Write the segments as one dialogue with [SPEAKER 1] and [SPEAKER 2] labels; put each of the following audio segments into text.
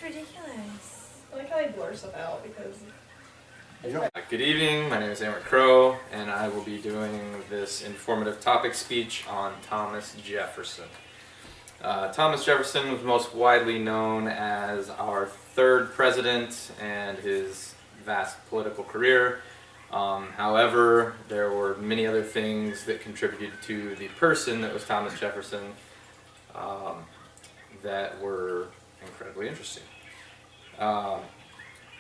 [SPEAKER 1] ridiculous.
[SPEAKER 2] I like how they blur stuff out because...
[SPEAKER 3] Good evening, my name is Amrik, and I will be doing this informative topic speech on Thomas Jefferson. Thomas Jefferson was most widely known as our third president and his vast political career. However, there were many other things that contributed to the person that was Thomas Jefferson that were incredibly interesting.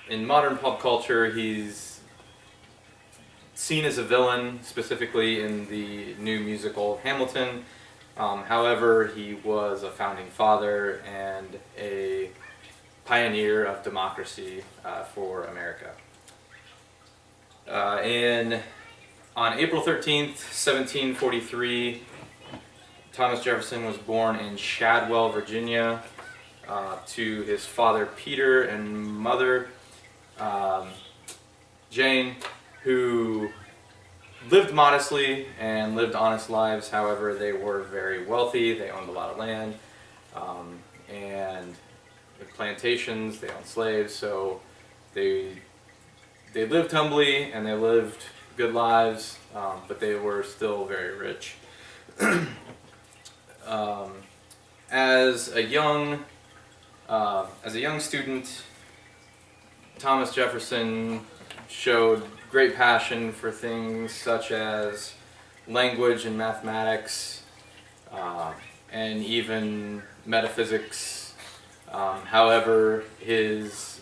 [SPEAKER 3] In modern pop culture, he's seen as a villain, specifically in the new musical Hamilton. However, he was a founding father and a pioneer of democracy for America. On April 13th, 1743, Thomas Jefferson was born in Shadwell, Virginia, to his father Peter and mother Jane, who lived modestly and lived honest lives. However, they were very wealthy. They owned a lot of land and plantations. They owned slaves, so they lived humbly and they lived good lives, but they were still very rich. As a young student, Thomas Jefferson showed great passion for things such as language and mathematics, and even metaphysics. However, his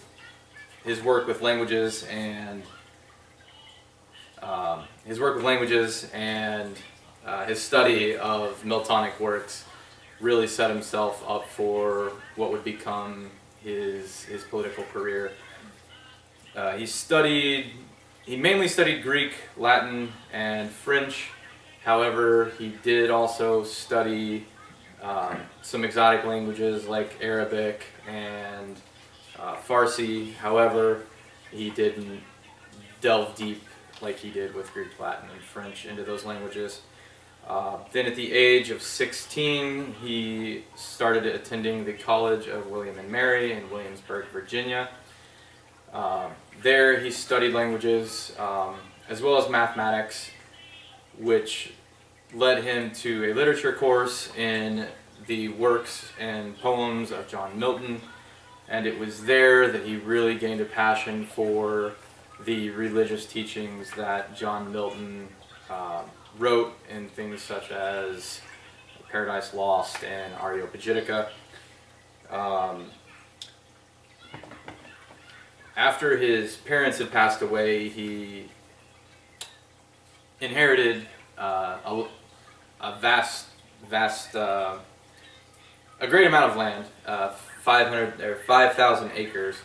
[SPEAKER 3] work with languages and his study of Miltonic works really set himself up for what would become his political career. He mainly studied Greek, Latin, and French. However, he did also study some exotic languages like Arabic and Farsi. However, he didn't delve deep like he did with Greek, Latin, and French into those languages. Then at the age of 16, he started attending the College of William and Mary in Williamsburg, Virginia. There he studied languages as well as mathematics, which led him to a literature course in the works and poems of John Milton, and it was there that he really gained a passion for the religious teachings that John Milton wrote in things such as Paradise Lost and Areopagitica. After his parents had passed away, he inherited a great amount of land, 5,000 acres,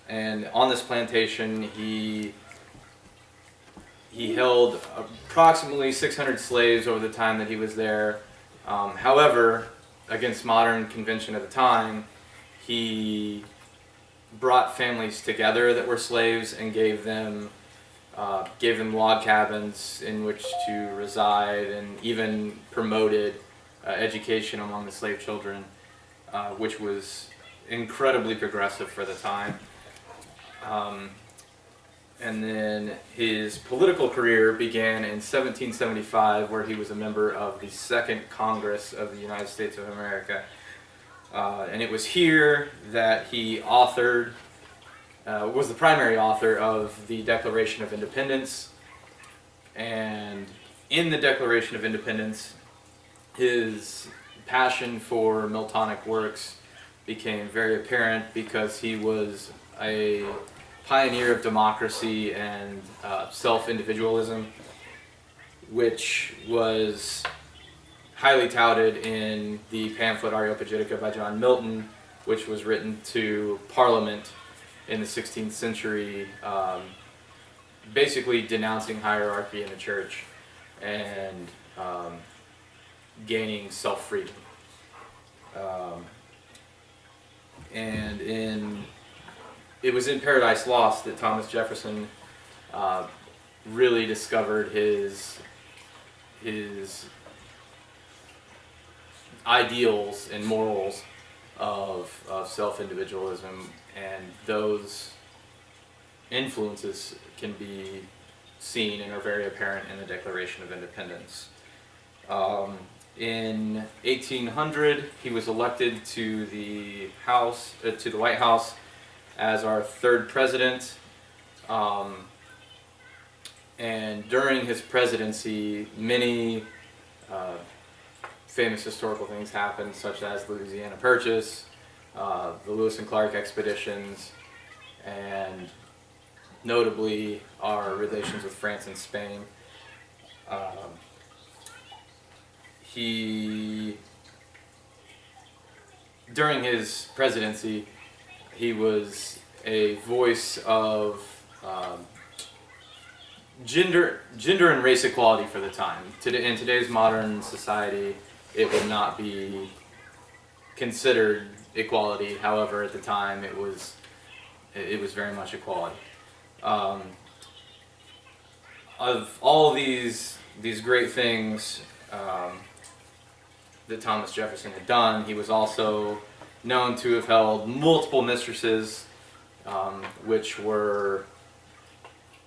[SPEAKER 3] and on this plantation he held approximately 600 slaves over the time that he was there. However, against modern convention at the time, he brought families together that were slaves and gave them log cabins in which to reside, and even promoted education among the slave children, which was incredibly progressive for the time. And then his political career began in 1775, where he was a member of the Second Congress of the United States of America. And it was here that he was the primary author of the Declaration of Independence. And in the Declaration of Independence, his passion for Miltonic works became very apparent because he was a pioneer of democracy and self-individualism, which was highly touted in the pamphlet Areopagitica by John Milton, which was written to Parliament in the 16th century, basically denouncing hierarchy in the church and gaining self-freedom. It was in Paradise Lost that Thomas Jefferson really discovered his ideals and morals of self-individualism, and those influences can be seen and are very apparent in the Declaration of Independence. In 1800, he was elected to the White House as our third president. And during his presidency, many famous historical things happened, such as the Louisiana Purchase, the Lewis and Clark expeditions, and notably our relations with France and Spain. During his presidency, he was a voice of gender and race equality for the time. In today's modern society, it would not be considered equality. However, at the time, it was very much equality. Of all these great things that Thomas Jefferson had done, he was also known to have held multiple mistresses, which were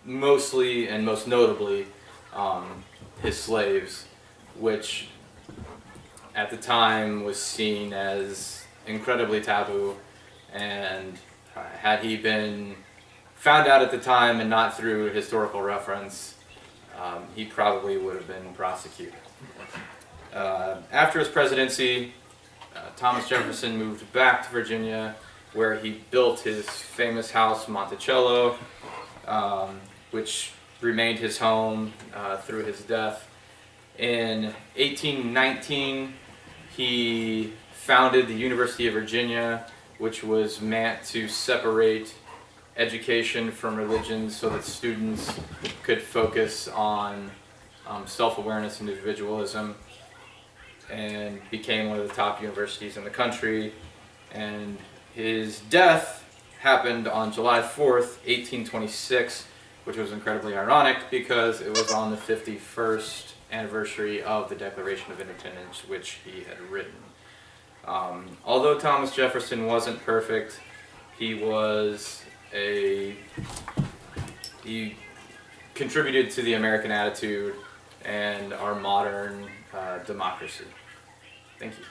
[SPEAKER 3] mostly and most notably his slaves, which at the time was seen as incredibly taboo, and had he been found out at the time and not through historical reference, he probably would have been prosecuted. After his presidency, Thomas Jefferson moved back to Virginia, where he built his famous house, Monticello, which remained his home through his death. In 1819, he founded the University of Virginia, which was meant to separate education from religion so that students could focus on self-awareness and individualism, and became one of the top universities in the country. And his death happened on July 4th, 1826, which was incredibly ironic because it was on the 51st anniversary of the Declaration of Independence, which he had written. Although Thomas Jefferson wasn't perfect, he contributed to the American attitude and our modern democracy. Thank you.